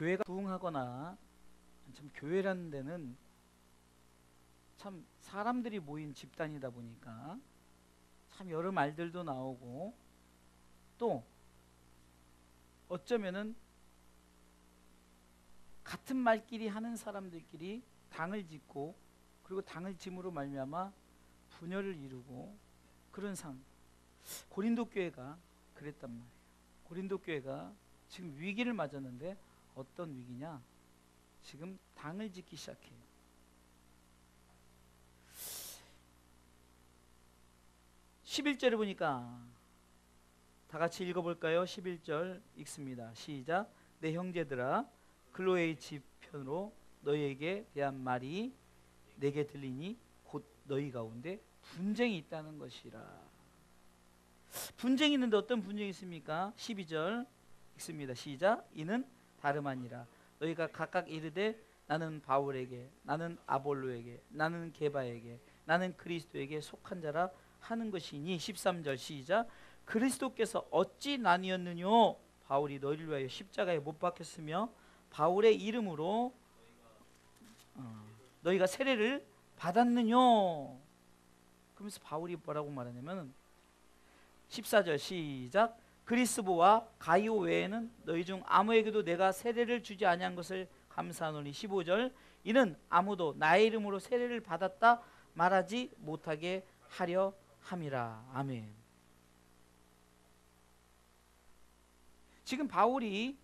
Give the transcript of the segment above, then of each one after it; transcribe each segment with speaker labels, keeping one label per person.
Speaker 1: 교회가 부흥하거나 참 교회라는 데는 참 사람들이 모인 집단이다 보니까 참 여러 말들도 나오고 또 어쩌면은 같은 말끼리 하는 사람들끼리 당을 짓고 그리고 당을 짐으로 말미암아 분열을 이루고 그런 상. 고린도 교회가 그랬단 말이에요. 고린도 교회가 지금 위기를 맞았는데 어떤 위기냐? 지금 당을 짓기 시작해요. 11절에 보니까 다 같이 읽어볼까요? 11절 읽습니다. 시작. 내 형제들아, 클로에의 집편으로 너희에게 대한 말이 내게 들리니 곧 너희 가운데 분쟁이 있다는 것이라. 분쟁이 있는데 어떤 분쟁이 있습니까? 12절 읽습니다. 시작. 이는 다름 아니라 너희가 각각 이르되 나는 바울에게, 나는 아볼로에게, 나는 게바에게, 나는 그리스도에게 속한 자라 하는 것이니. 13절 시작. 그리스도께서 어찌 나뉘었느뇨? 바울이 너희를 위하여 십자가에 못 박혔으며 바울의 이름으로 너희가 세례를 받았느뇨? 그러면서 바울이 뭐라고 말하냐면 14절 시작. 그리스도와 가이오 외에는 너희 중 아무에게도 내가 세례를 주지 아니한 것을 감사하노니. 15절 이는 아무도 나의 이름으로 세례를 받았다 말하지 못하게 하려 함이라. 아멘. 지금 바울이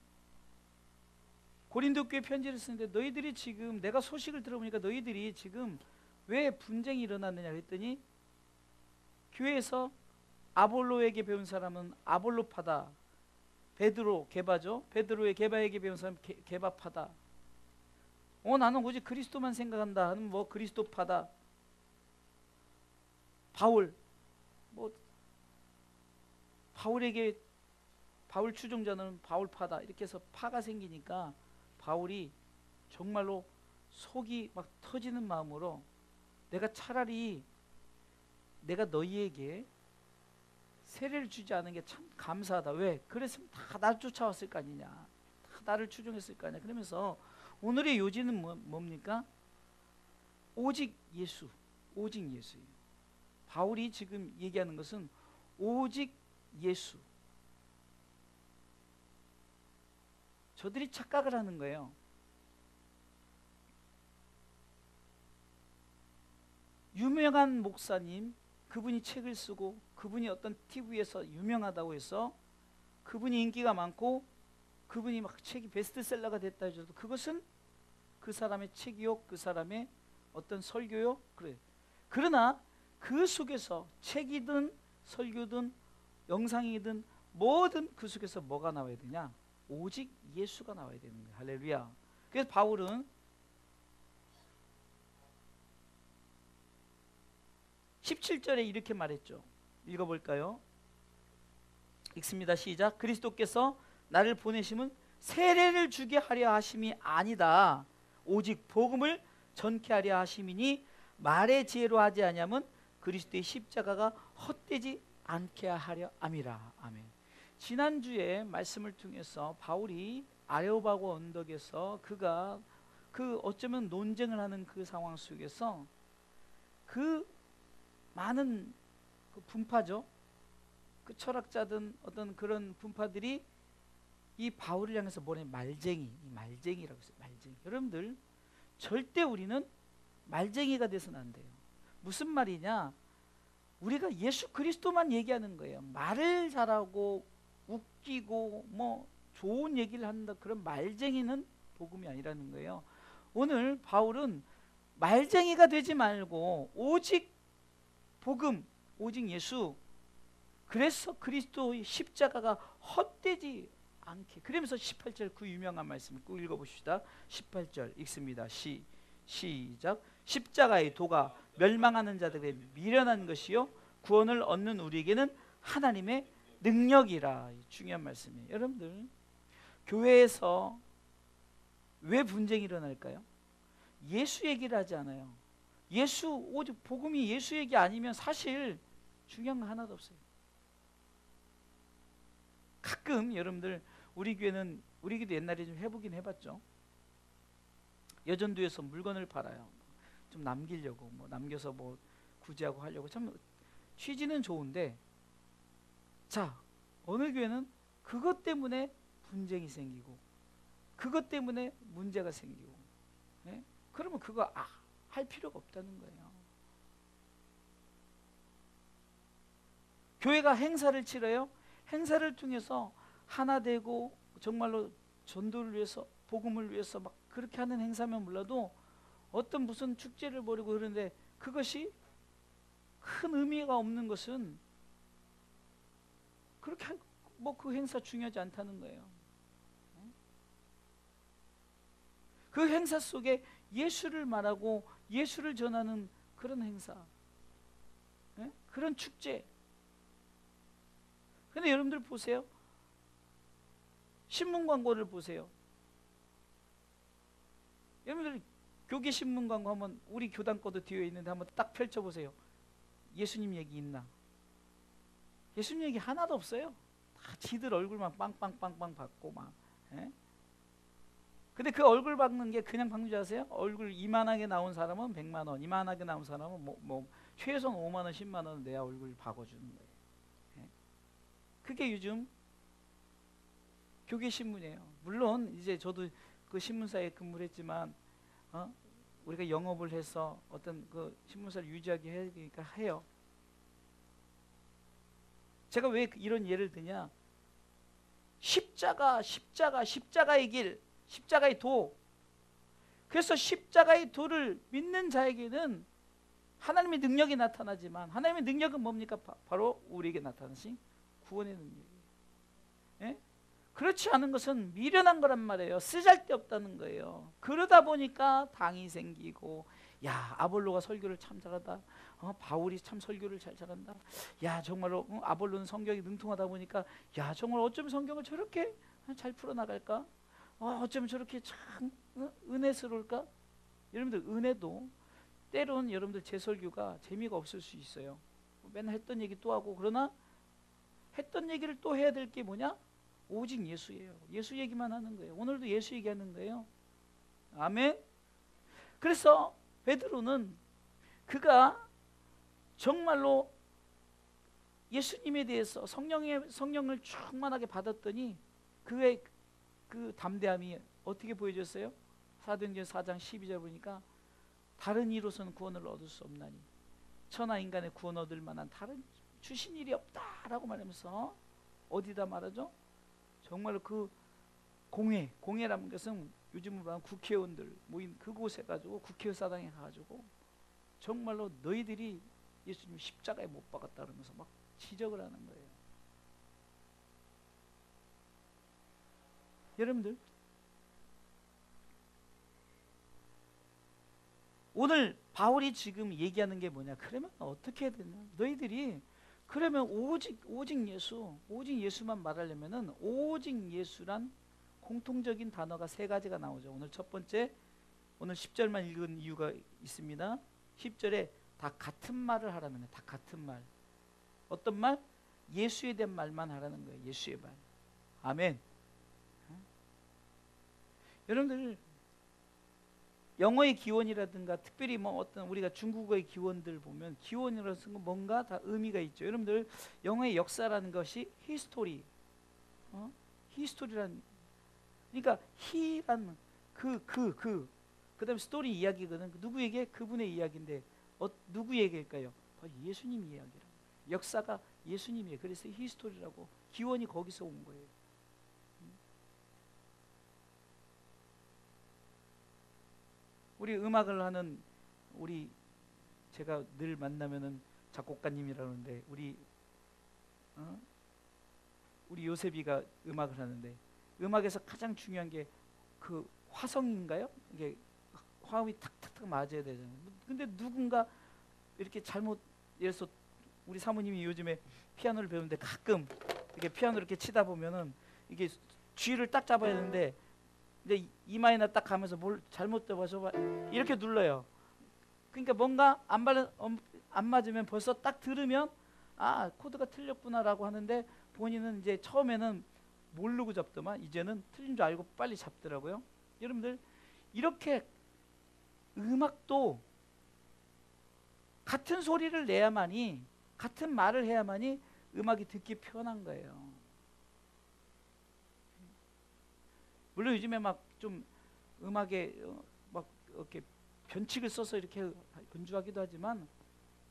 Speaker 1: 고린도 교회 편지를 쓰는데 너희들이 지금 내가 소식을 들어보니까 너희들이 지금 왜 분쟁이 일어났느냐 했더니 교회에서 아볼로에게 배운 사람은 아볼로파다. 베드로 게바죠. 베드로의 게바에게 배운 사람은 게바파다. 나는 오직 그리스도만 생각한다 하는 뭐 그리스도파다. 바울 바울에게 바울 추종자는 바울파다. 이렇게 해서 파가 생기니까 바울이 정말로 속이 막 터지는 마음으로 내가 차라리 내가 너희에게 세례를 주지 않은 게 참 감사하다. 왜? 그랬으면 다 나를 쫓아왔을 거 아니냐. 다 나를 추종했을 거 아니냐. 그러면서 오늘의 요지는 뭡니까? 오직 예수. 오직 예수예요. 바울이 지금 얘기하는 것은 오직 예수. 저들이 착각을 하는 거예요. 유명한 목사님, 그분이 책을 쓰고 그분이 어떤 TV에서 유명하다고 해서 그분이 인기가 많고 그분이 막 책이 베스트셀러가 됐다 해줘도 그것은 그 사람의 책이요, 그 사람의 어떤 설교요. 그래. 그러나 그 속에서 책이든 설교든 영상이든 뭐든 그 속에서 뭐가 나와야 되냐? 오직 예수가 나와야 되는 거예요. 할렐루야. 그래서 바울은 17절에 이렇게 말했죠. 읽어볼까요? 읽습니다. 시작. 그리스도께서 나를 보내심은 세례를 주게 하려 하심이 아니다. 오직 복음을 전케 하려 하심이니 말의 지혜로 하지 아니하면 그리스도의 십자가가 헛되지 않게 하려 함이라. 아멘. 지난주에 말씀을 통해서 바울이 아레오바고 언덕에서 그가 그 어쩌면 논쟁을 하는 그 상황 속에서 그 많은 그 분파죠. 그 철학자든 어떤 그런 분파들이 이 바울을 향해서 뭐래? 말쟁이, 말쟁이라고 했어요. 말쟁이. 여러분들 절대 우리는 말쟁이가 돼서는 안 돼요. 무슨 말이냐? 우리가 예수 그리스도만 얘기하는 거예요. 말을 잘하고 웃기고 뭐 좋은 얘기를 한다 그런 말쟁이는 복음이 아니라는 거예요. 오늘 바울은 말쟁이가 되지 말고 오직 복음, 오직 예수. 그래서 그리스도의 십자가가 헛되지 않게. 그러면서 18절 그 유명한 말씀을 꼭 읽어봅시다. 18절 읽습니다. 시작. 십자가의 도가 멸망하는 자들에게 미련한 것이요 구원을 얻는 우리에게는 하나님의 능력이라. 중요한 말씀이에요. 여러분들 교회에서 왜 분쟁이 일어날까요? 예수 얘기를 하지 않아요. 예수, 오직 복음이 예수 얘기 아니면 사실 중요한 거 하나도 없어요. 가끔 여러분들 우리 교회는 우리 교도 옛날에 좀 해보긴 해봤죠. 여전도에서 물건을 팔아요. 좀 남기려고 뭐 남겨서 뭐 구제하고 하려고. 참 취지는 좋은데, 자 어느 교회는 그것 때문에 분쟁이 생기고 그것 때문에 문제가 생기고, 예? 그러면 그거 할 필요가 없다는 거예요. 교회가 행사를 치러요. 행사를 통해서 하나 되고 정말로 전도를 위해서, 복음을 위해서 막 그렇게 하는 행사면 몰라도, 어떤 무슨 축제를 벌이고 그러는데 그것이 큰 의미가 없는 것은 그렇게 뭐 그 행사 중요하지 않다는 거예요. 그 행사 속에 예수를 말하고 예수를 전하는 그런 행사, 예? 그런 축제. 근데 여러분들 보세요. 신문 광고를 보세요. 여러분들 교계 신문 광고 하면 우리 교단 거도 뒤에 있는데 한번 딱 펼쳐보세요. 예수님 얘기 있나? 예수님 얘기 하나도 없어요. 다 지들 얼굴만 빵빵빵빵 받고 막. 예? 근데 그 얼굴 박는 게 그냥 박는 줄 아세요? 얼굴 이만하게 나온 사람은 100만 원, 이만하게 나온 사람은 뭐 최소한 5만 원, 10만 원 내야 얼굴 박아주는 거예요. 예? 그게 요즘 교계 신문이에요. 물론 이제 저도 그 신문사에 근무를 했지만, 우리가 영업을 해서 어떤 그 신문사를 유지하게 해야 되니까 해요. 제가 왜 이런 예를 드냐? 십자가의 길, 십자가의 도. 그래서 십자가의 도를 믿는 자에게는 하나님의 능력이 나타나지만, 하나님의 능력은 뭡니까? 바로 우리에게 나타나신 구원의 능력이에요. 예? 그렇지 않은 것은 미련한 거란 말이에요. 쓰잘데없다는 거예요. 그러다 보니까 당이 생기고, 야 아볼로가 설교를 참 잘한다, 바울이 참 설교를 잘 잘한다, 야 정말로 아볼로는 성경이 능통하다 보니까, 야 정말 어쩜 성경을 저렇게 잘 풀어나갈까, 어쩜 저렇게 참 은혜스러울까. 여러분들 은혜도 때론 여러분들 제 설교가 재미가 없을 수 있어요. 맨날 했던 얘기 또 하고, 그러나 했던 얘기를 또 해야 될 게 뭐냐? 오직 예수예요. 예수 얘기만 하는 거예요. 오늘도 예수 얘기하는 거예요. 아멘. 그래서 베드로는 그가 정말로 예수님에 대해서 성령을 충만하게 받았더니 그의 그 담대함이 어떻게 보여졌어요? 사도행전 4장 12절 보니까, 다른 이로서는 구원을 얻을 수 없나니 천하 인간의 구원 얻을 만한 다른 주신 일이 없다라고 말하면서 어디다 말하죠? 정말로 그 공회라는 것은 요즘으로 말하면 국회의원들 모인 그곳에 가지고, 국회의사당에 가지고 정말로 너희들이 예수님 십자가에 못 박았다 그러면서 막 지적을 하는 거예요. 여러분들 오늘 바울이 지금 얘기하는 게 뭐냐? 그러면 어떻게 해야 되냐? 너희들이 그러면 오직 예수만 말하려면은, 오직 예수란 공통적인 단어가 세 가지가 나오죠. 오늘 첫 번째, 오늘 10절만 읽은 이유가 있습니다. 10절에 다 같은 말을 하라는 거예요. 다 같은 말. 어떤 말? 예수에 대한 말만 하라는 거예요. 예수의 말. 아멘. 여러분들 영어의 기원이라든가 특별히 뭐 어떤 우리가 중국어의 기원들 보면 기원이라는 건 뭔가 다 의미가 있죠. 여러분들 영어의 역사라는 것이 히스토리, 히스토리란, 그러니까 히라는 그다음에 스토리 이야기거든. 누구에게? 그분의 이야기인데 누구 얘기일까요? 바로 예수님 이야기라고. 역사가 예수님이에요. 그래서 히스토리라고, 기원이 거기서 온 거예요. 우리 음악을 하는 제가 늘 만나면은 작곡가님이라는데 우리 요셉이가 음악을 하는데, 음악에서 가장 중요한 게 그 화성인가요? 이게 화음이 탁탁탁 맞아야 되잖아요. 근데 누군가 이렇게 잘못, 예를 들어서 우리 사모님이 요즘에 피아노를 배우는데 가끔 이렇게 피아노 이렇게 치다 보면은 이게 G를 딱 잡아야 되는데, 근데 이마에나 딱 가면서 뭘 잘못 잡아서 이렇게 눌러요. 그러니까 뭔가 안 맞으면 벌써 딱 들으면 코드가 틀렸구나라고 하는데, 본인은 이제 처음에는 모르고 잡더만 이제는 틀린 줄 알고 빨리 잡더라고요. 여러분들 이렇게 음악도 같은 소리를 내야만이, 같은 말을 해야만이 음악이 듣기 편한 거예요. 물론 요즘에 막 좀 음악에 막 이렇게 변칙을 써서 이렇게 연주하기도 하지만,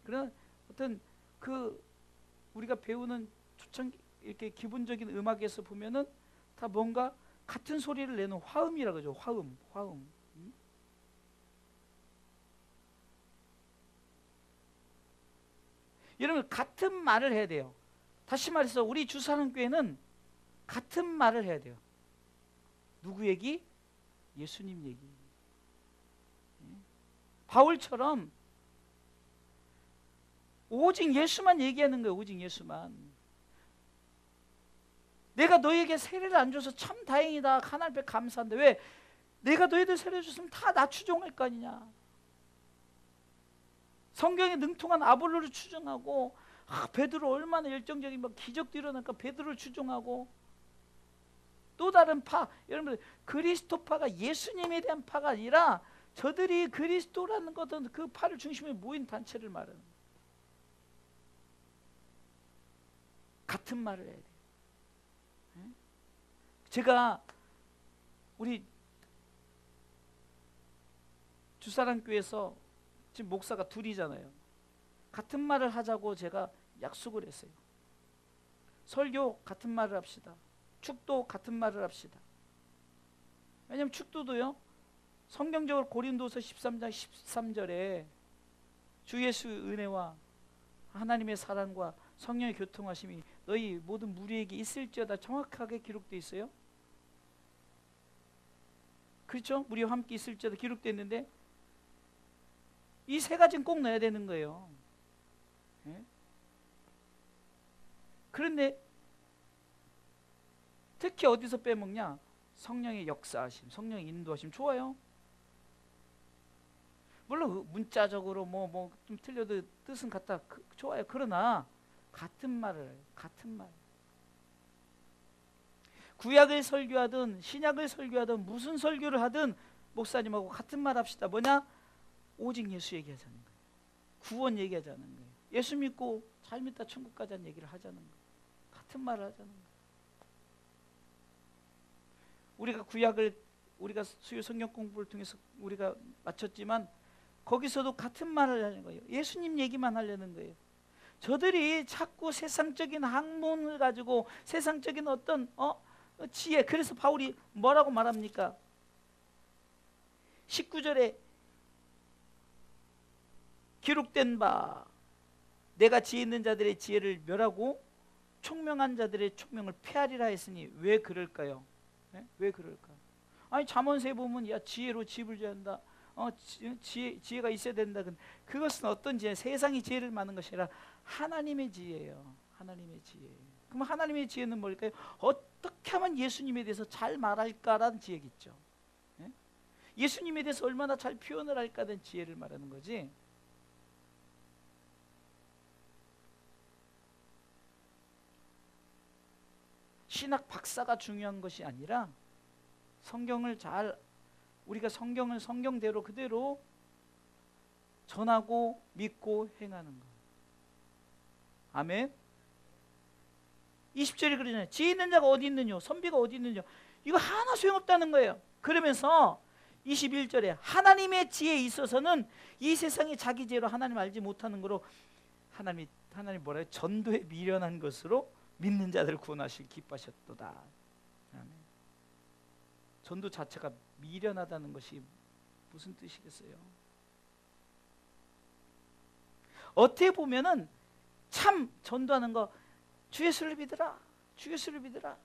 Speaker 1: 그런 어떤 그 우리가 배우는 초창기 이렇게 기본적인 음악에서 보면은 다 뭔가 같은 소리를 내는 화음이라 그러죠. 화음. 여러분 같은 말을 해야 돼요. 다시 말해서 우리 주사랑교회는 같은 말을 해야 돼요. 누구 얘기? 예수님 얘기. 바울처럼 오직 예수만 얘기하는 거예요. 오직 예수만. 내가 너에게 세례를 안 줘서 참 다행이다. 하나님 앞에 감사한데 왜? 내가 너희들 세례 줬으면 다 나 추종할 거 아니냐. 성경에 능통한 아볼로를 추종하고, 베드로 얼마나 열정적인 막 기적도 일어나니까 베드로를 추종하고, 또 다른 파, 여러분들 그리스도파가 예수님에 대한 파가 아니라 저들이 그리스도라는 것은 그 파를 중심에 모인 단체를 말하는 거예요. 같은 말을 해야 돼요. 제가 우리 주사랑교회에서 지금 목사가 둘이잖아요. 같은 말을 하자고 제가 약속을 했어요. 설교 같은 말을 합시다. 축도 같은 말을 합시다. 왜냐하면 축도도요, 성경적으로 고린도서 13장 13절에 주 예수의 은혜와 하나님의 사랑과 성령의 교통하심이 너희 모든 무리에게 있을지어다 정확하게 기록되어 있어요. 그렇죠? 무리와 함께 있을지어다 기록되어 있는데 이 세 가지는 꼭 넣어야 되는 거예요. 예? 그런데 특히 어디서 빼먹냐? 성령의 역사하심, 성령의 인도하심. 좋아요. 물론 문자적으로 뭐 좀 틀려도 뜻은 같다. 좋아요. 그러나 같은 말을, 같은 말. 구약을 설교하든 신약을 설교하든 무슨 설교를 하든 목사님하고 같은 말 합시다. 뭐냐? 오직 예수 얘기하자는 거예요. 구원 얘기하자는 거예요. 예수 믿고 잘 믿다 천국 가자는 얘기를 하자는 거예요. 같은 말을 하자는 거예요. 우리가 구약을, 우리가 수요 성경 공부를 통해서 우리가 마쳤지만 거기서도 같은 말을 하는 거예요. 예수님 얘기만 하려는 거예요. 저들이 자꾸 세상적인 학문을 가지고 세상적인 어떤 지혜, 그래서 바울이 뭐라고 말합니까? 19절에 기록된 바 내가 지혜 있는 자들의 지혜를 멸하고 총명한 자들의 총명을 폐하리라 했으니 왜 그럴까요? 네? 왜 그럴까요? 아니 잠언서에 보면 야 지혜로 집을 지어야 한다. 지혜가 있어야 된다. 그것은 어떤 지혜? 세상이 지혜를 많은 것이 아니라 하나님의 지혜예요. 하나님의 지혜. 그럼 하나님의 지혜는 뭘까요? 어떻게 하면 예수님에 대해서 잘 말할까라는 지혜겠죠. 네? 예수님에 대해서 얼마나 잘 표현을 할까라는 지혜를 말하는 거지. 신학 박사가 중요한 것이 아니라 성경을 잘, 우리가 성경을 성경대로 그대로 전하고 믿고 행하는 것. 아멘. 20절에 그러잖아요. 지혜 있는 자가 어디 있느냐, 선비가 어디 있느냐. 이거 하나 소용없다는 거예요. 그러면서 21절에 하나님의 지혜에 있어서는 이 세상이 자기 지혜로 하나님 알지 못하는 거로 하나님 뭐라 해요? 전도에 미련한 것으로 믿는 자들을 구원하실 기뻐하셨도다. 아멘. 전도 자체가 미련하다는 것이 무슨 뜻이겠어요? 어떻게 보면은 참 전도하는 거, 주 예수를 믿으라, 주 예수를 믿으라.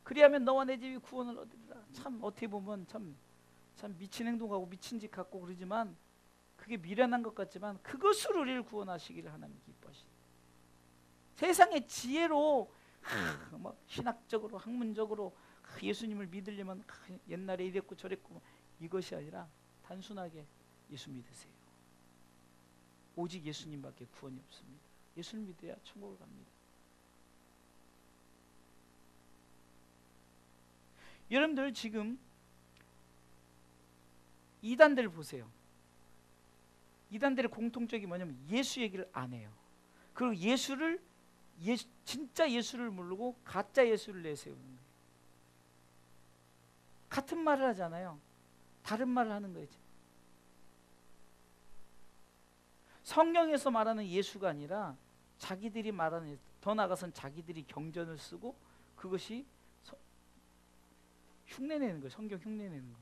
Speaker 1: 그리하면 너와 내 집이 구원을 얻으리라. 참 어떻게 보면 참 미친 행동하고 미친 짓 같고 그러지만 그게 미련한 것 같지만 그것으로 우리를 구원하시기를 하나님 기뻐하시다. 세상의 지혜로 뭐 신학적으로 학문적으로 예수님을 믿으려면 옛날에 이랬고 저랬고 이것이 아니라 단순하게 예수 믿으세요. 오직 예수님밖에 구원이 없습니다. 예수를 믿어야 천국을 갑니다. 여러분들 지금 이단들 보세요. 이단들의 공통적이 뭐냐면 예수 얘기를 안 해요. 그리고 진짜 예수를 모르고 가짜 예수를 내세우는 거예요. 같은 말을 하잖아요. 다른 말을 하는 거죠. 성경에서 말하는 예수가 아니라 자기들이 말하는, 더 나아가서는 자기들이 경전을 쓰고 그것이 흉내내는 거예요. 성경 흉내내는 거.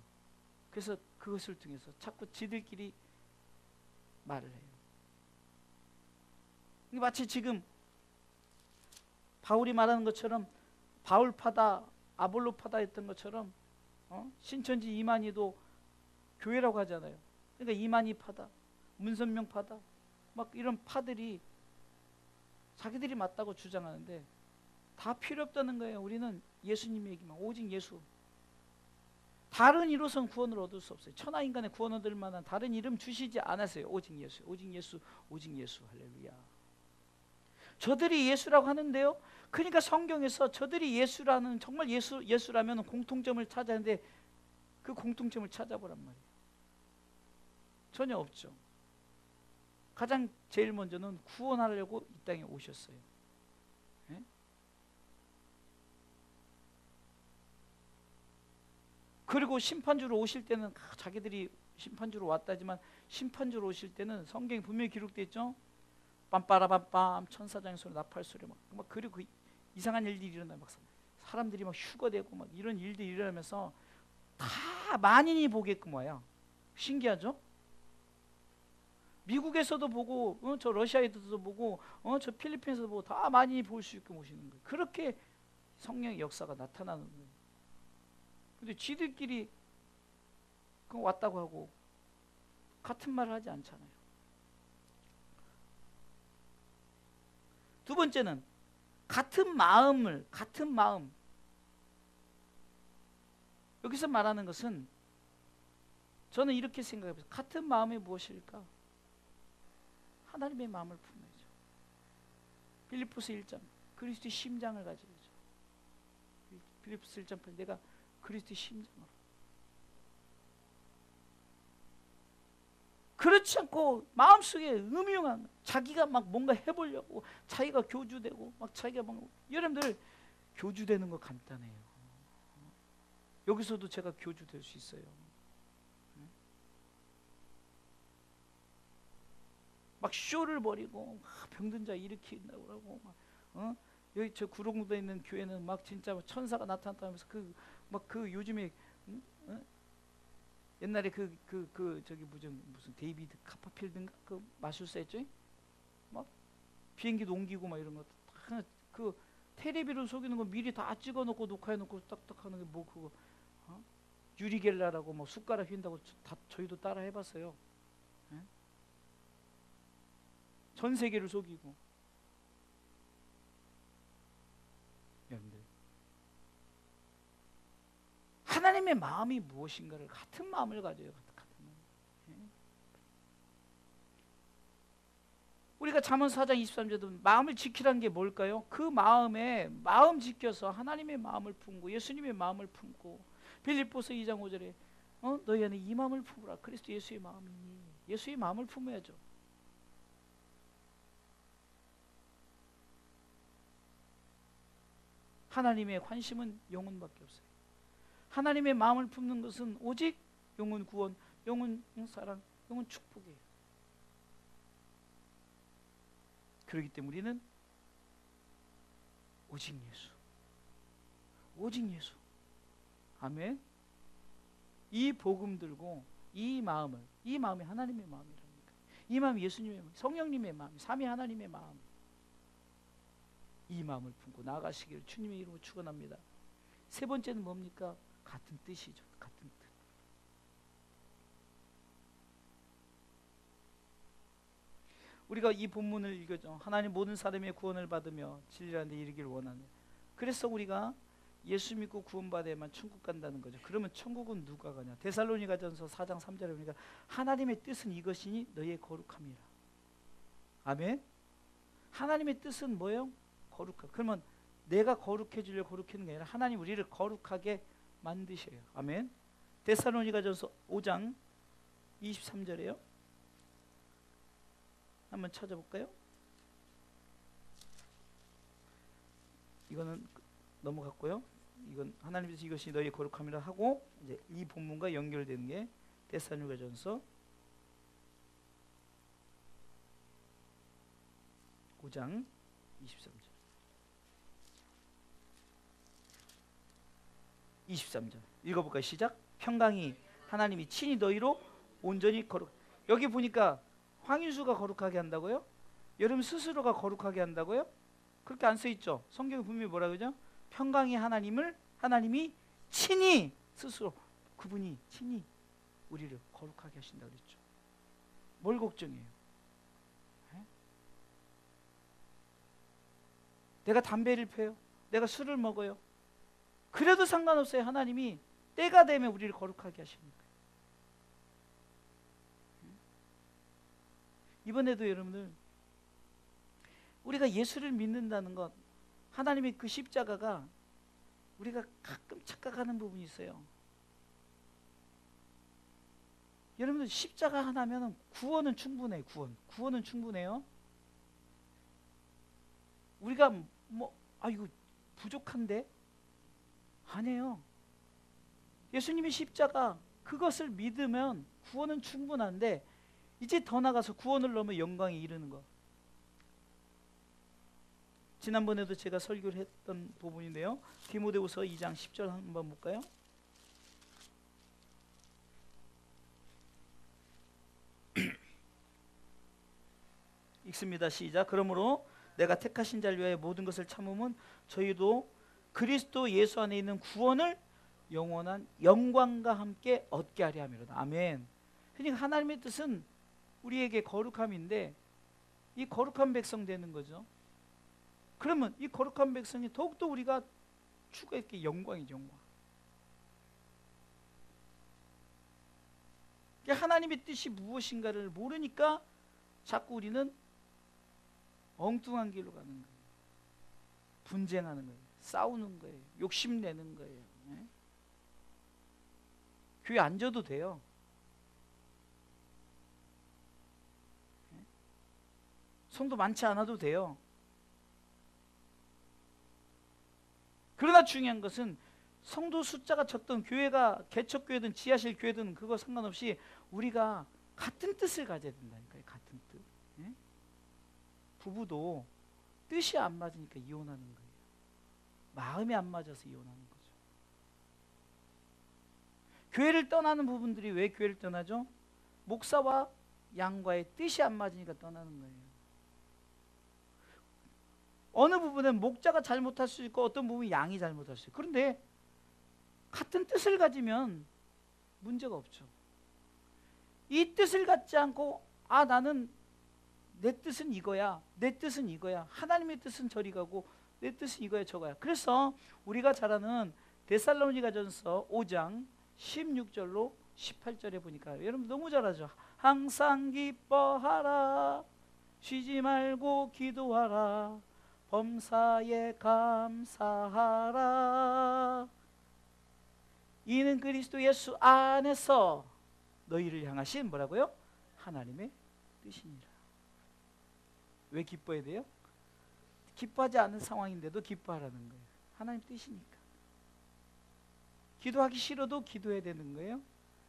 Speaker 1: 그래서 그것을 통해서 자꾸 지들끼리 말을 해요. 마치 지금 바울이 말하는 것처럼 바울파다 아볼로파다 했던 것처럼 신천지 이만희도 교회라고 하잖아요. 그러니까 이만희파다, 문선명파다, 막 이런 파들이 자기들이 맞다고 주장하는데 다 필요 없다는 거예요. 우리는 예수님 얘기만, 오직 예수. 다른 이로선 구원을 얻을 수 없어요. 천하인간의 구원 얻을 만한 다른 이름 주시지 않았어요. 오직 예수, 오직 예수, 오직 예수. 할렐루야. 저들이 예수라고 하는데요, 그러니까 성경에서 저들이 예수라는, 정말 예수라면 공통점을 찾아야 하는데 그 공통점을 찾아보란 말이에요. 전혀 없죠. 가장 제일 먼저는 구원하려고 이 땅에 오셨어요. 네? 그리고 심판주로 오실 때는 자기들이 심판주로 왔다지만 심판주로 오실 때는 성경에 분명히 기록되어 있죠. 빰빠라빰빰 천사장의 소리, 나팔 소리 막 그리고 그 이상한 일들이 일어나요. 막 사람들이 막 휴거되고 막 이런 일들이 일어나면서 다 만인이 보게끔 와요. 신기하죠? 미국에서도 보고, 저 러시아에서도 보고, 저 필리핀에서도 보고 다 만인이 볼 수 있게 오시는 거예요. 그렇게 성령의 역사가 나타나는 거예요. 근데 지들끼리 그거 왔다고 하고 같은 말을 하지 않잖아요. 두 번째는 같은 마음. 여기서 말하는 것은 저는 이렇게 생각해요. 같은 마음이 무엇일까? 하나님의 마음을 품어야죠. 빌립보서 1장 그리스도의 심장을 가지죠. 빌립보서 1장 8 내가 그리스도의 심장으로. 그렇지 않고 마음속에 음흉한, 자기가 막 뭔가 해보려고 자기가 교주되고 막 자기가 막, 여러분들 교주되는 거 간단해요. 여기서도 제가 교주될 수 있어요. 막 쇼를 벌이고 병든 자 일으킨다고 그러고 여기 저 구룡구에 있는 교회는 막 진짜 천사가 나타났다면서 그 요즘에 옛날에 저기 무슨 데이비드 카퍼필드인가 그 마술사 했죠? 막 비행기도 옮기고 막 이런 거 그 테레비로 속이는 거 미리 다 찍어놓고 녹화해놓고 딱딱 하는 게 뭐 그거 유리겔라라고 뭐 숟가락 휜다고 다 저희도 따라 해봤어요. 예? 전 세계를 속이고. 여러분들 하나님의 마음이 무엇인가를 같은 마음을 가져요. 같은 마음. 예? 우리가 잠언 4장 23절도 마음을 지키라는 게 뭘까요? 그 마음 지켜서 하나님의 마음을 품고 예수님의 마음을 품고 빌립보서 2장 5절에 너희 안에 이 마음을 품으라. 그리스도 예수의 마음이니. 예수의 마음을 품어야죠. 하나님의 관심은 영혼밖에 없어요. 하나님의 마음을 품는 것은 오직 영혼 구원, 영혼 사랑, 영혼 축복이에요. 그렇기 때문에 우리는 오직 예수, 오직 예수. 아멘. 이 복음 들고 이 마음이 하나님의 마음이랍니다. 이 마음이 예수님의 마음, 성령님의 마음, 삼위 하나님의 마음. 이 마음을 품고 나아가시기를 주님의 이름으로 축원합니다. 세 번째는 뭡니까? 같은 뜻이죠. 같은 뜻. 우리가 이 본문을 읽었죠. 하나님 모든 사람의 구원을 받으며 진리라는 데 이르기를 원하네. 그래서 우리가 예수 믿고 구원받아야만 천국 간다는 거죠. 그러면 천국은 누가 가냐? 데살로니가전서 4장 3절에 보니까 하나님의 뜻은 이것이니 너희의 거룩함이라. 아멘. 하나님의 뜻은 뭐예요? 거룩함. 그러면 내가 거룩해지려고 거룩해지는 게 아니라 하나님 우리를 거룩하게 만드셔요. 아멘. 데살로니가전서 5장 23절에요. 한번 찾아볼까요? 이거는 넘어갔고요. 이건 하나님께서 이것이 너희 거룩함이라 하고, 이제 이 본문과 연결되는 게 데살로니가전서 5장 23절. 23절 읽어볼까요? 시작. 평강이 하나님이 친히 너희로 온전히 거룩. 여기 보니까 황인수가 거룩하게 한다고요? 여러분 스스로가 거룩하게 한다고요? 그렇게 안 써있죠? 성경에 분명히 뭐라 그러죠? 평강이 하나님이 친히 스스로, 그분이 친히 우리를 거룩하게 하신다 그랬죠. 뭘 걱정해요? 에? 내가 담배를 펴요, 내가 술을 먹어요, 그래도 상관없어요. 하나님이 때가 되면 우리를 거룩하게 하십니까? 이번에도 여러분들, 우리가 예수를 믿는다는 것, 하나님의 그 십자가가, 우리가 가끔 착각하는 부분이 있어요. 여러분들 십자가 하나면 구원은 충분해요. 구원은 충분해요. 우리가 이거 부족한데? 아니에요. 예수님의 십자가, 그것을 믿으면 구원은 충분한데, 이제 더 나가서 구원을 넘어 영광에 이르는 것. 지난번에도 제가 설교를 했던 부분인데요. 디모데후서 2장 10절 한번 볼까요? 읽습니다. 시작. 그러므로 내가 택하신 자를 위하여 모든 것을 참으면 저희도 그리스도 예수 안에 있는 구원을 영원한 영광과 함께 얻게 하려 함이로다. 아멘. 그러니까 하나님의 뜻은 우리에게 거룩함인데, 이 거룩한 백성 되는 거죠. 그러면 이 거룩한 백성이 더욱더 우리가 추구할 게 영광이죠. 영광. 하나님의 뜻이 무엇인가를 모르니까 자꾸 우리는 엉뚱한 길로 가는 거예요. 분쟁하는 거예요. 싸우는 거예요. 욕심내는 거예요. 네? 교회 앉아도 돼요. 네? 성도 많지 않아도 돼요. 그러나 중요한 것은 성도 숫자가 적든 교회가 개척교회든 지하실 교회든 그거 상관없이 우리가 같은 뜻을 가져야 된다니까요. 같은 뜻. 네? 부부도 뜻이 안 맞으니까 이혼하는 거예요. 마음이 안 맞아서 이혼하는 거죠. 교회를 떠나는 부분들이 왜 교회를 떠나죠? 목사와 양과의 뜻이 안 맞으니까 떠나는 거예요. 어느 부분은 목자가 잘못할 수 있고 어떤 부분은 양이 잘못할 수 있고, 그런데 같은 뜻을 가지면 문제가 없죠. 이 뜻을 갖지 않고 나는 내 뜻은 이거야, 내 뜻은 이거야, 하나님의 뜻은 저리 가고 내 뜻은 이거야 저거야. 그래서 우리가 잘 아는 데살로니가전서 5장 16절로 18절에 보니까 여러분 너무 잘 아죠. 항상 기뻐하라, 쉬지 말고 기도하라, 범사에 감사하라, 이는 그리스도 예수 안에서 너희를 향하신 뭐라고요? 하나님의 뜻이니라. 왜 기뻐해야 돼요? 기뻐하지 않은 상황인데도 기뻐하라는 거예요. 하나님 뜻이니까. 기도하기 싫어도 기도해야 되는 거예요.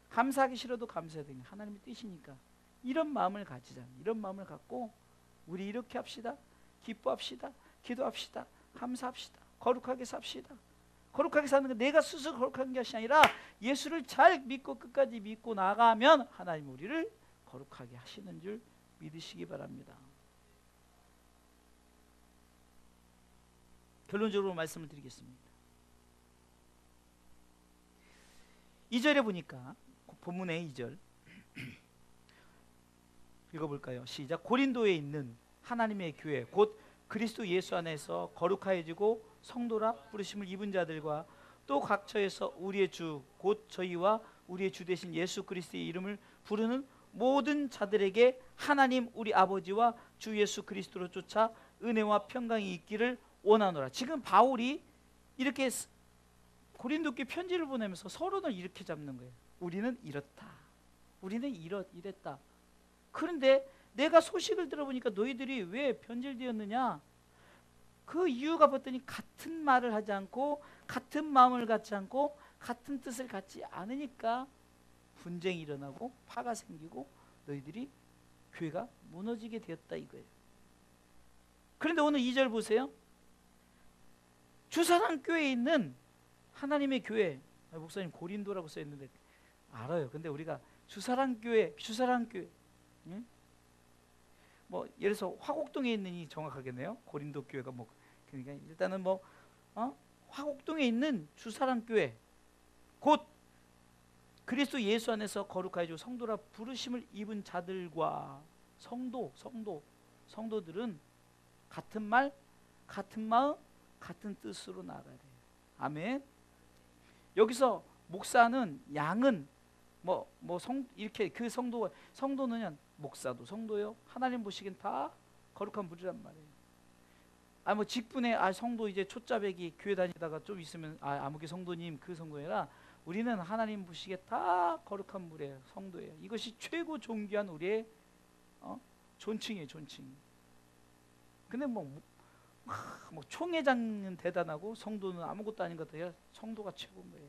Speaker 1: 감사하기 싫어도 감사해야 되는 거예요. 하나님의 뜻이니까. 이런 마음을 가지자. 이런 마음을 갖고 우리 이렇게 합시다. 기뻐합시다. 기도합시다. 감사합시다. 거룩하게 삽시다. 거룩하게 사는 건 내가 스스로 거룩한 것이 아니라 예수를 잘 믿고 끝까지 믿고 나가면 하나님 우리를 거룩하게 하시는 줄 믿으시기 바랍니다. 결론적으로 말씀을 드리겠습니다. 2절에 보니까 본문의 2절 읽어볼까요? 시작. 고린도에 있는 하나님의 교회 곧 그리스도 예수 안에서 거룩하여지고 성도라 부르심을 입은 자들과 또 각처에서 우리의 주 곧 저희와 우리의 주 되신 예수 그리스도의 이름을 부르는 모든 자들에게 하나님 우리 아버지와 주 예수 그리스도로 쫓아 은혜와 평강이 있기를 원하노라. 지금 바울이 이렇게 고린도께 편지를 보내면서 서로를 이렇게 잡는 거예요. 우리는 이렇다. 우리는 이랬다. 그런데 내가 소식을 들어보니까 너희들이 왜 변질되었느냐? 그 이유가 봤더니 같은 말을 하지 않고 같은 마음을 갖지 않고 같은 뜻을 갖지 않으니까 분쟁이 일어나고 파가 생기고 너희들이 교회가 무너지게 되었다 이거예요. 그런데 오늘 2절 보세요. 주사랑교회에 있는 하나님의 교회, 목사님 고린도라고 써있는데 알아요. 근데 우리가 주사랑교회 예? 뭐 예를 들어서 화곡동에 있는이 정확하겠네요. 고린도 교회가 뭐 그러니까 일단은 뭐 화곡동에 있는 주사랑교회 곧 그리스도 예수 안에서 거룩하여 성도라 부르심을 입은 자들과 성도들은 같은 말, 같은 마음, 같은 뜻으로 나아가야 돼요. 아멘. 여기서 목사는 양은 이렇게 그 성도는 목사도 성도요. 하나님 보시기엔 다 거룩한 무리란 말이에요. 뭐 직분에 성도 이제 초짜배기 교회 다니다가 좀 있으면 아무개 성도님 그 성도라 우리는 하나님 보시기에 다 거룩한 무리예요. 성도예요. 이것이 최고 존귀한 우리의 존칭이에요. 존칭. 근데 뭐 총회장은 대단하고 성도는 아무것도 아닌 것 같아요. 성도가 최고인 거예요.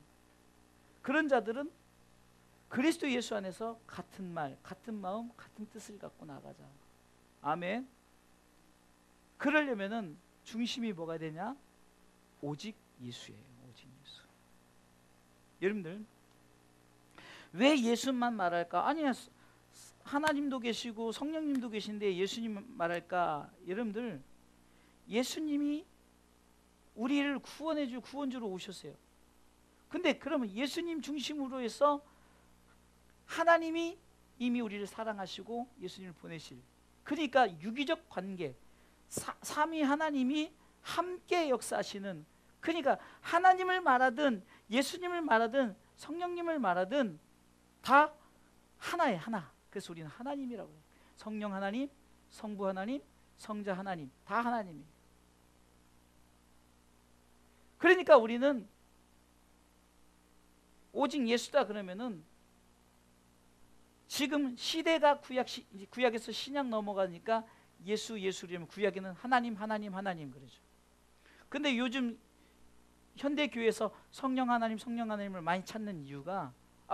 Speaker 1: 그런 자들은 그리스도 예수 안에서 같은 말, 같은 마음, 같은 뜻을 갖고 나가자. 아멘. 그러려면은 중심이 뭐가 되냐? 오직 예수예요. 오직 예수. 여러분들 왜 예수만 말할까? 아니 하나님도 계시고 성령님도 계신데 예수님 말할까? 여러분들 예수님이 우리를 구원해줄 구원주로 오셨어요. 근데 그러면 예수님 중심으로 해서 하나님이 이미 우리를 사랑하시고 예수님을 보내실, 그러니까 유기적 관계, 삼위 하나님이 함께 역사하시는, 그러니까 하나님을 말하든 예수님을 말하든 성령님을 말하든 다 하나예요. 하나. 그래서 우리는 하나님이라고 해요. 성령 하나님, 성부 하나님, 성자 하나님, 다 하나님이에요. 그러니까 우리는 오직 예수다 그러면은 지금 시대가 구약에서 신약 넘어가니까 예수라면 구약에는 하나님 그러죠. 근데 요즘 현대교회에서 성령 하나님을 많이 찾는 이유가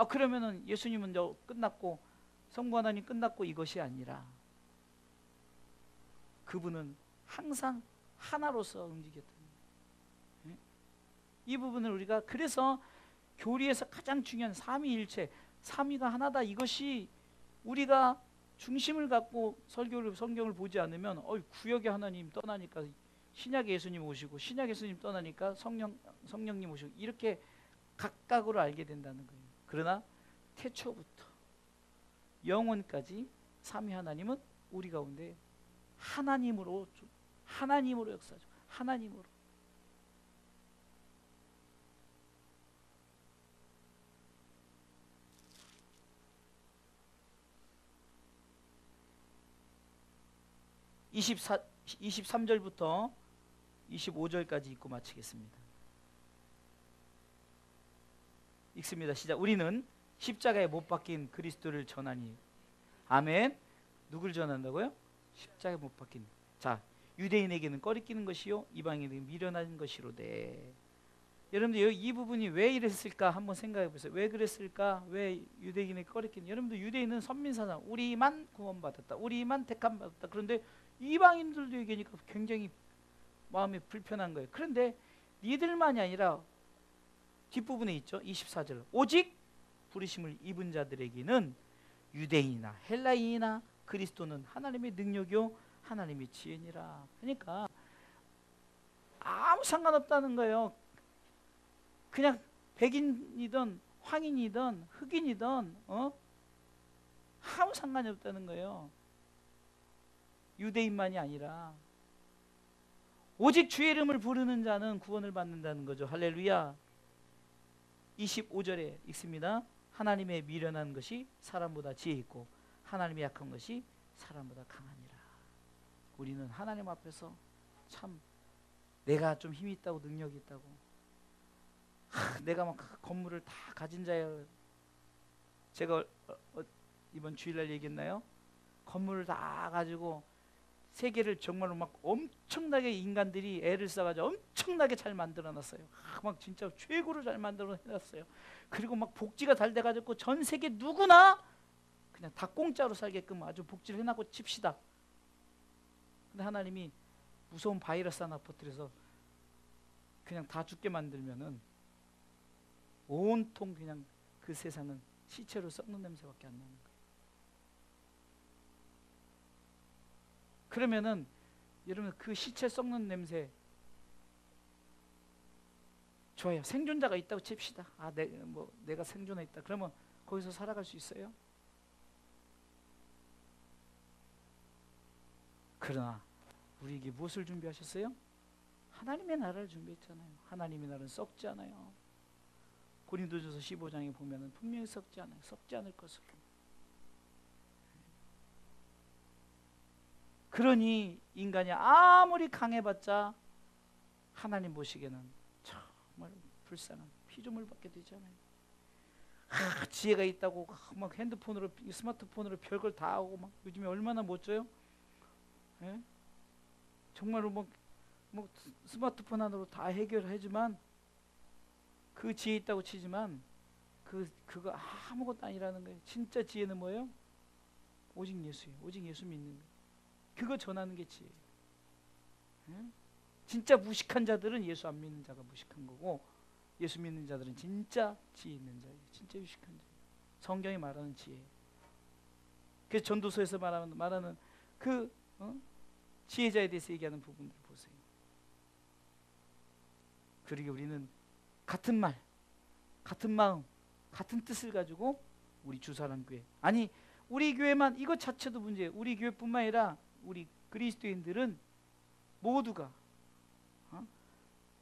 Speaker 1: 그러면은 예수님은 끝났고 성부 하나님 끝났고 이것이 아니라 그분은 항상 하나로서 움직였던 거예요. 이 부분을 우리가 그래서 교리에서 가장 중요한 삼위일체, 삼위가 하나다, 이것이 우리가 중심을 갖고 성경을 보지 않으면 구약의 하나님 떠나니까 신약의 예수님 오시고 신약의 예수님 떠나니까 성령님 오시고 이렇게 각각으로 알게 된다는 거예요. 그러나 태초부터 영원까지 삼위 하나님은 우리 가운데 하나님으로 역사하죠. 하나님으로. (24) 23절부터 25절까지 읽고 마치겠습니다. 읽습니다. 시작. 우리는 십자가에 못 박힌 그리스도를 전하니. 아멘. 누굴 전한다고요? 십자가에 못 박힌. 자, 유대인에게는 꺼리끼는 것이요 이방인에게는 미련한 것이로되. 여러분들 이 부분이 왜 이랬을까 한번 생각해 보세요. 왜 그랬을까? 왜 유대인에게 꺼리끼는? 여러분들 유대인은 선민사상, 우리만 구원받았다, 우리만 택함받았다. 그런데 이방인들도 얘기하니까 굉장히 마음이 불편한 거예요. 그런데 니들만이 아니라 뒷부분에 있죠. 24절. 오직 부르심을 입은 자들에게는 유대인이나 헬라인이나 그리스도는 하나님의 능력이요 하나님의 지혜니라. 그러니까 아무 상관없다는 거예요. 그냥 백인이든 황인이든 흑인이든 아무 상관이 없다는 거예요. 유대인만이 아니라 오직 주의 이름을 부르는 자는 구원을 받는다는 거죠. 할렐루야. 25절에 읽습니다. 하나님의 미련한 것이 사람보다 지혜 있고 하나님의 약한 것이 사람보다 강하니라. 우리는 하나님 앞에서 참 내가 좀 힘이 있다고 능력이 있다고 내가 막 건물을 다 가진 자예요. 제가 이번 주일날 얘기했나요? 건물을 다 가지고 세계를 정말로 막 엄청나게 인간들이 애를 써가지고 엄청나게 잘 만들어놨어요. 막 진짜 최고로 잘 만들어놨어요. 그리고 막 복지가 잘 돼가지고 전 세계 누구나 그냥 다 공짜로 살게끔 아주 복지를 해놨고 칩시다. 근데 하나님이 무서운 바이러스 하나 퍼뜨려서 그냥 다 죽게 만들면은 온통 그냥 그 세상은 시체로 썩는 냄새밖에 안 나는 거예요. 그러면은 여러분 그 시체 썩는 냄새 좋아요. 생존자가 있다고 칩시다. 내가 생존해 있다. 그러면 거기서 살아갈 수 있어요? 그러나 우리에게 무엇을 준비하셨어요? 하나님의 나라를 준비했잖아요. 하나님의 나라는 썩지 않아요. 고린도전서 15장에 보면은 분명히 썩지 않아요. 썩지 않을 것으로. 그러니 인간이 아무리 강해봤자 하나님 보시기에는 정말 불쌍한 피조물밖에 되지 않아요. 지혜가 있다고 막 핸드폰으로 스마트폰으로 별걸 다 하고 막 요즘에 얼마나 멋져요? 예? 정말로 뭐 스마트폰 하나로 다 해결하지만 그 지혜 있다고 치지만 그거 아무것도 아니라는 거예요. 진짜 지혜는 뭐예요? 오직 예수예요. 오직 예수 믿는 거예요. 그거 전하는 게 지혜예요. 예? 진짜 무식한 자들은 예수 안 믿는 자가 무식한 거고 예수 믿는 자들은 진짜 지혜 있는 자예요. 진짜 유식한 자예요. 성경이 말하는 지혜. 그래서 전도서에서 말하는 그 지혜자에 대해서 얘기하는 부분들 보세요. 그러게 우리는 같은 말, 같은 마음, 같은 뜻을 가지고 우리 주사랑교회, 아니 우리 교회만 이것 자체도 문제예요. 우리 교회뿐만 아니라 우리 그리스도인들은 모두가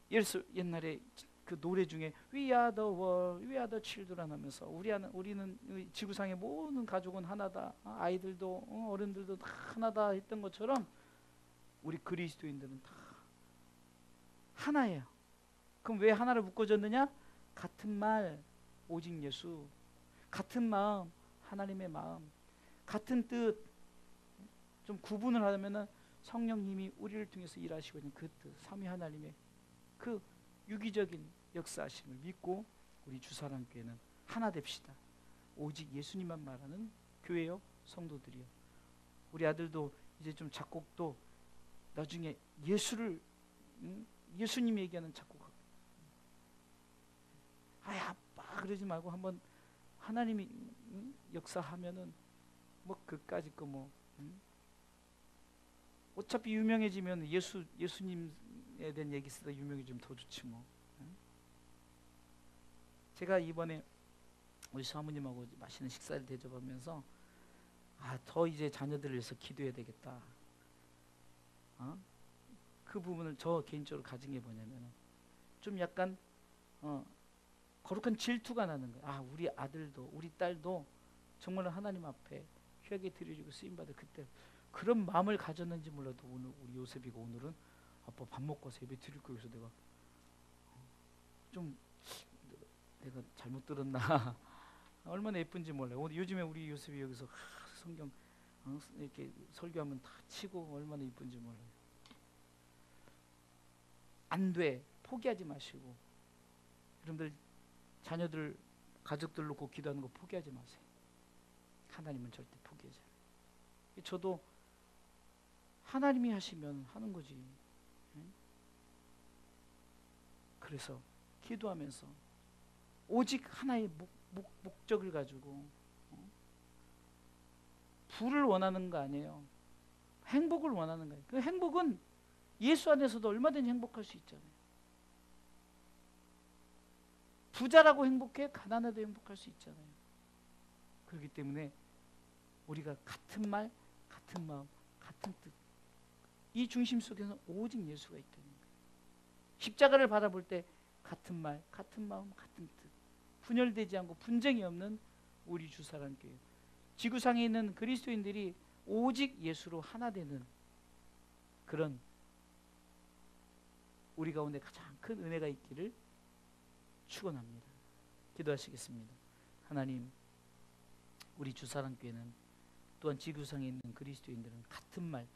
Speaker 1: 옛날에 그 노래 중에 We are the world, we are the children 하면서 우리는 지구상의 모든 가족은 하나다. 아이들도 어른들도 다 하나다 했던 것처럼 우리 그리스도인들은 다 하나예요. 그럼 왜 하나를 묶어졌느냐? 같은 말, 오직 예수. 같은 마음, 하나님의 마음. 같은 뜻. 좀 구분을 하려면은 성령님이 우리를 통해서 일하시고 있는 그 뜻, 삼위 하나님의 그 유기적인 역사하심을 믿고 우리 주사랑교회는 하나 됩시다. 오직 예수님만 말하는 교회요, 성도들이요. 우리 아들도 이제 좀 작곡도 나중에 예수님이 얘기하는 작곡. 아빠 그러지 말고 한번 하나님이 역사하면은 뭐 그까짓 거 뭐. 어차피 유명해지면 예수님에 대한 얘기 쓰다 유명해지면 더 좋지 뭐. 제가 이번에 우리 사모님하고 맛있는 식사를 대접하면서 더 이제 자녀들을 위해서 기도해야 되겠다. 그 부분을 저 개인적으로 가진 게 뭐냐면 좀 약간 거룩한 질투가 나는 거예요. 우리 아들도 우리 딸도 정말로 하나님 앞에 귀하게 드려지고 쓰임받을 그때 그런 마음을 가졌는지 몰라도 오늘 우리 요셉이가 오늘은 아빠 밥 먹고 와서 예배 드릴 거여서 내가 좀 내가 잘못 들었나 얼마나 예쁜지 몰라요. 오늘 요즘에 우리 요셉이 여기서 성경 이렇게 설교하면 다 치고 얼마나 예쁜지 몰라요. 안 돼. 포기하지 마시고 여러분들 자녀들 가족들 놓고 기도하는 거 포기하지 마세요. 하나님은 절대 포기하지 않아요. 저도 하나님이 하시면 하는 거지. 그래서 기도하면서 오직 하나의 목적을 가지고 부를 원하는 거 아니에요. 행복을 원하는 거예요. 그 행복은 예수 안에서도 얼마든지 행복할 수 있잖아요. 부자라고 행복해, 가난해도 행복할 수 있잖아요. 그렇기 때문에 우리가 같은 말, 같은 마음, 같은 뜻, 이 중심 속에는 오직 예수가 있다는 거예요. 십자가를 바라볼 때 같은 말, 같은 마음, 같은 뜻, 분열되지 않고 분쟁이 없는 우리 주사랑교회, 지구상에 있는 그리스도인들이 오직 예수로 하나 되는 그런 우리 가운데 가장 큰 은혜가 있기를 축원합니다. 기도하시겠습니다. 하나님, 우리 주사랑교회는 또한 지구상에 있는 그리스도인들은 같은 말,